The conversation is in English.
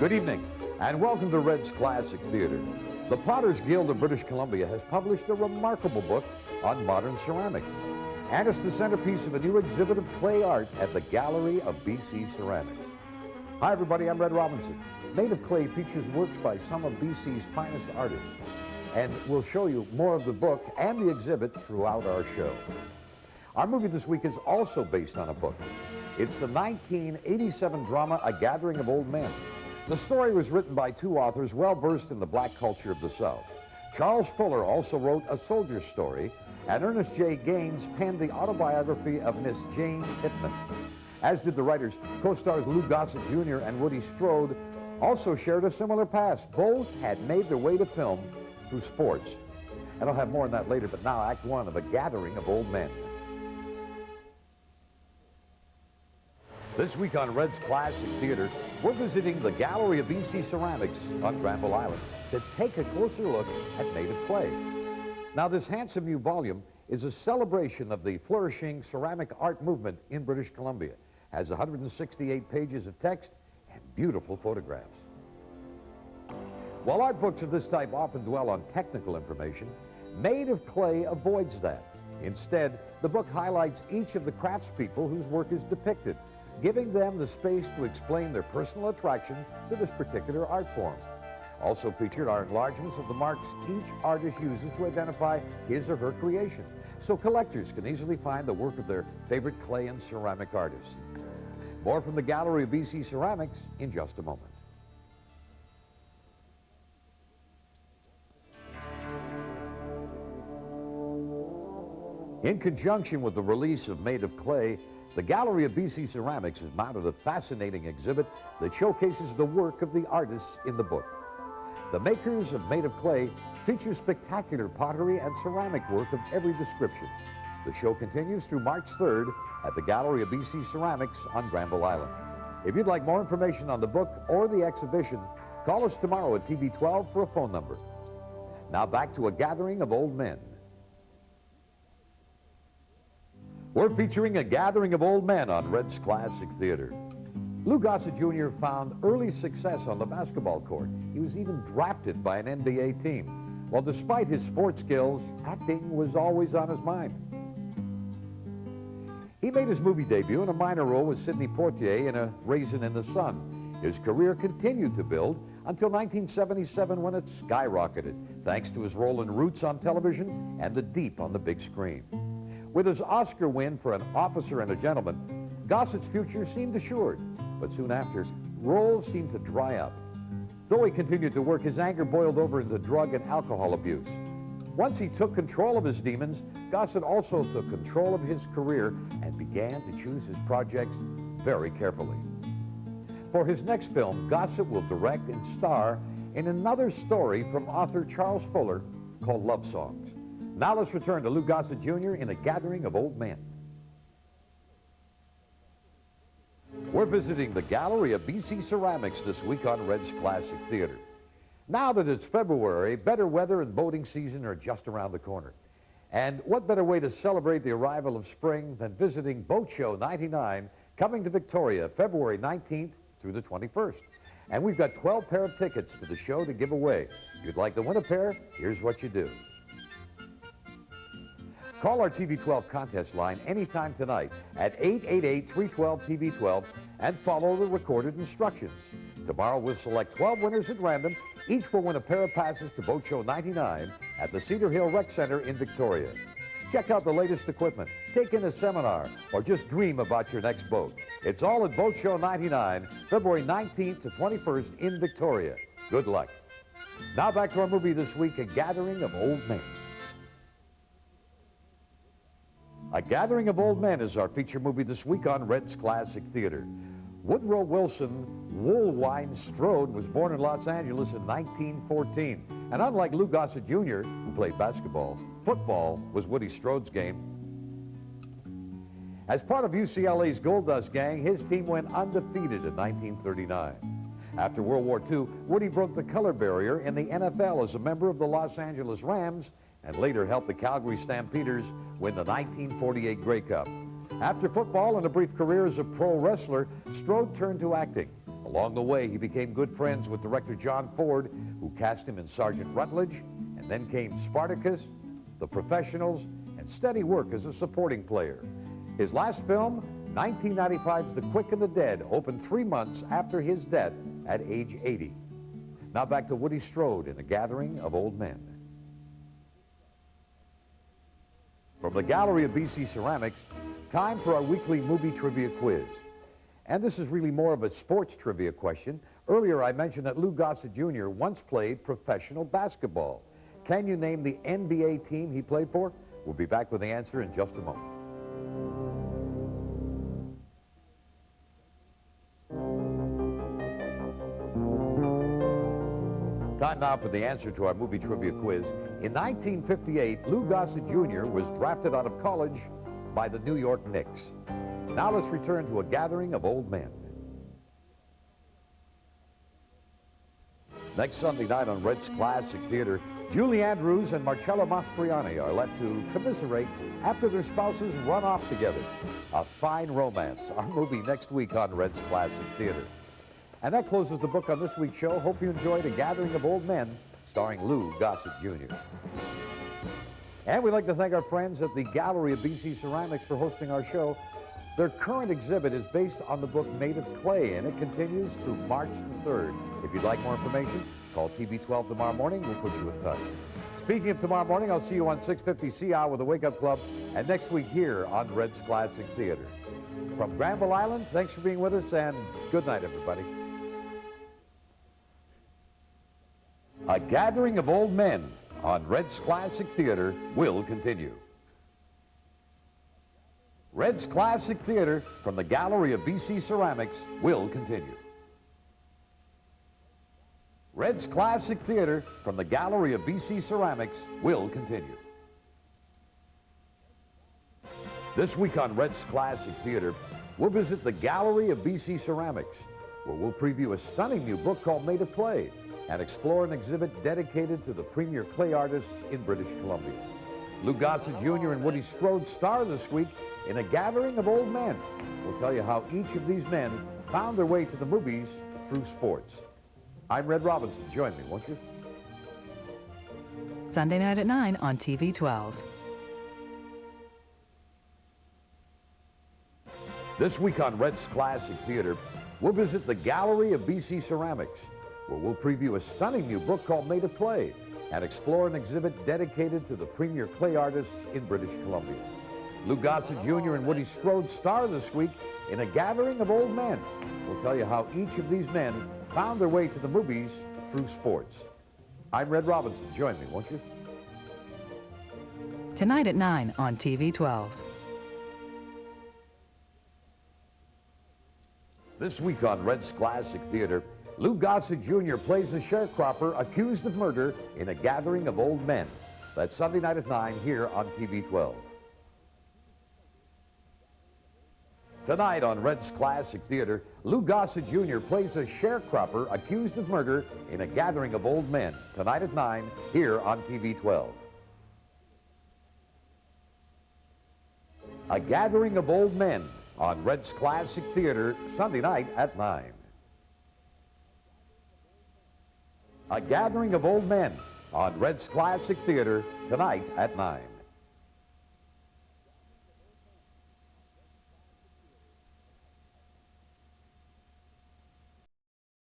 Good evening, and welcome to Red's Classic Theater. The Potters Guild of British Columbia has published a remarkable book on modern ceramics, and it's the centerpiece of a new exhibit of clay art at the Gallery of BC Ceramics. Hi, everybody, I'm Red Robinson. Made of Clay features works by some of BC's finest artists, and we'll show you more of the book and the exhibit throughout our show. Our movie this week is also based on a book. It's the 1987 drama, A Gathering of Old Men. The story was written by two authors well-versed in the black culture of the South. Charles Fuller also wrote A Soldier's Story, and Ernest J. Gaines penned the autobiography of Miss Jane Pittman. As did the writers, co-stars Lou Gossett Jr. and Woody Strode also shared a similar past. Both had made their way to film through sports. And I'll have more on that later, but now Act One of A Gathering of Old Men. This week on Red's Classic Theater, we're visiting the Gallery of BC Ceramics on Granville Island to take a closer look at Made of Clay. Now, this handsome new volume is a celebration of the flourishing ceramic art movement in British Columbia. It has 168 pages of text and beautiful photographs. While art books of this type often dwell on technical information, Made of Clay avoids that. Instead, the book highlights each of the craftspeople whose work is depicted, giving them the space to explain their personal attraction to this particular art form. Also featured are enlargements of the marks each artist uses to identify his or her creation, so collectors can easily find the work of their favorite clay and ceramic artists. More from the Gallery of BC Ceramics in just a moment. In conjunction with the release of Made of Clay, the Gallery of BC Ceramics has mounted a fascinating exhibit that showcases the work of the artists in the book. The makers of Made of Clay feature spectacular pottery and ceramic work of every description. The show continues through March 3rd at the Gallery of BC Ceramics on Granville Island. If you'd like more information on the book or the exhibition, call us tomorrow at TV 12 for a phone number. Now back to A Gathering of Old Men. We're featuring A Gathering of Old Men on Red's Classic Theater. Lou Gossett Jr. found early success on the basketball court. He was even drafted by an NBA team. Well, despite his sports skills, acting was always on his mind. He made his movie debut in a minor role with Sidney Poitier in A Raisin in the Sun. His career continued to build until 1977 when it skyrocketed, thanks to his role in Roots on television and The Deep on the big screen. With his Oscar win for An Officer and a Gentleman, Gossett's future seemed assured, but soon after, roles seemed to dry up. Though he continued to work, his anger boiled over into drug and alcohol abuse. Once he took control of his demons, Gossett also took control of his career and began to choose his projects very carefully. For his next film, Gossett will direct and star in another story from author Charles Fuller called Love Songs. Now let's return to Lou Gossett Jr. in A Gathering of Old Men. We're visiting the Gallery of BC Ceramics this week on Red's Classic Theater. Now that it's February, better weather and boating season are just around the corner. And what better way to celebrate the arrival of spring than visiting Boat Show 99, coming to Victoria February 19th through the 21st. And we've got 12 pair of tickets to the show to give away. If you'd like to win a pair, here's what you do. Call our TV 12 contest line anytime tonight at 888-312-TV12 and follow the recorded instructions. Tomorrow we'll select 12 winners at random. Each will win a pair of passes to Boat Show 99 at the Cedar Hill Rec Center in Victoria. Check out the latest equipment, take in a seminar, or just dream about your next boat. It's all at Boat Show 99, February 19th to 21st in Victoria. Good luck. Now back to our movie this week, A Gathering of Old Men. A Gathering of Old Men is our feature movie this week on Red's Classic Theater. Woodrow Wilson Woolwine Strode was born in Los Angeles in 1914. And unlike Lou Gossett Jr., who played basketball, football was Woody Strode's game. As part of UCLA's Gold Dust Gang, his team went undefeated in 1939. After World War II, Woody broke the color barrier in the NFL as a member of the Los Angeles Rams and later helped the Calgary Stampeders win the 1948 Grey Cup. After football and a brief career as a pro wrestler, Strode turned to acting. Along the way, he became good friends with director John Ford, who cast him in Sergeant Rutledge, and then came Spartacus, The Professionals, and steady work as a supporting player. His last film, 1995's The Quick and the Dead, opened 3 months after his death at age 80. Now back to Woody Strode in A Gathering of Old Men. From the gallery of BC Ceramics, time for our weekly movie trivia quiz. And this is really more of a sports trivia question. Earlier I mentioned that Lou Gossett Jr. once played professional basketball. Can you name the NBA team he played for? We'll be back with the answer in just a moment. Time now for the answer to our movie trivia quiz. In 1958, Lou Gossett Jr. was drafted out of college by the New York Knicks. Now let's return to A Gathering of Old Men. Next Sunday night on Red's Classic Theater, Julie Andrews and Marcella Mastroianni are left to commiserate after their spouses run off together. A fine romance, our movie next week on Red's Classic Theater. And that closes the book on this week's show. Hope you enjoyed A Gathering of Old Men, starring Lou Gossett Jr. And we'd like to thank our friends at the Gallery of BC Ceramics for hosting our show. Their current exhibit is based on the book Made of Clay, and it continues through March the 3rd. If you'd like more information, call TV 12 tomorrow morning. We'll put you in touch. Speaking of tomorrow morning, I'll see you on 650 CR with the Wake Up Club, and next week here on Red's Classic Theater. From Granville Island, thanks for being with us, and good night, everybody. A Gathering of Old Men on Red's Classic Theater will continue. Red's Classic Theater from the Gallery of BC Ceramics will continue. Red's Classic Theater from the Gallery of BC Ceramics will continue. This week on Red's Classic Theater, we'll visit the Gallery of BC Ceramics, where we'll preview a stunning new book called Made of Clay and explore an exhibit dedicated to the premier clay artists in British Columbia. Lou Gossett Jr. and Woody Strode star this week in A Gathering of Old Men. We'll tell you how each of these men found their way to the movies through sports. I'm Red Robinson. Join me, won't you? Sunday night at 9 on TV 12. This week on Red's Classic Theater, we'll visit the Gallery of BC Ceramics, where we'll preview a stunning new book called Made of Clay and explore an exhibit dedicated to the premier clay artists in British Columbia. Lou Gossett Jr. and Woody Strode star this week in A Gathering of Old Men. We'll tell you how each of these men found their way to the movies through sports. I'm Red Robinson. Join me, won't you? Tonight at 9 on TV 12. This week on Red's Classic Theater, Lou Gossett Jr. plays a sharecropper accused of murder in A Gathering of Old Men. That's Sunday night at 9 here on TV 12. Tonight on Red's Classic Theater, Lou Gossett Jr. plays a sharecropper accused of murder in A Gathering of Old Men. Tonight at 9 here on TV 12. A Gathering of Old Men on Red's Classic Theater, Sunday night at 9. A Gathering of Old Men on Red's Classic Theater, tonight at 9.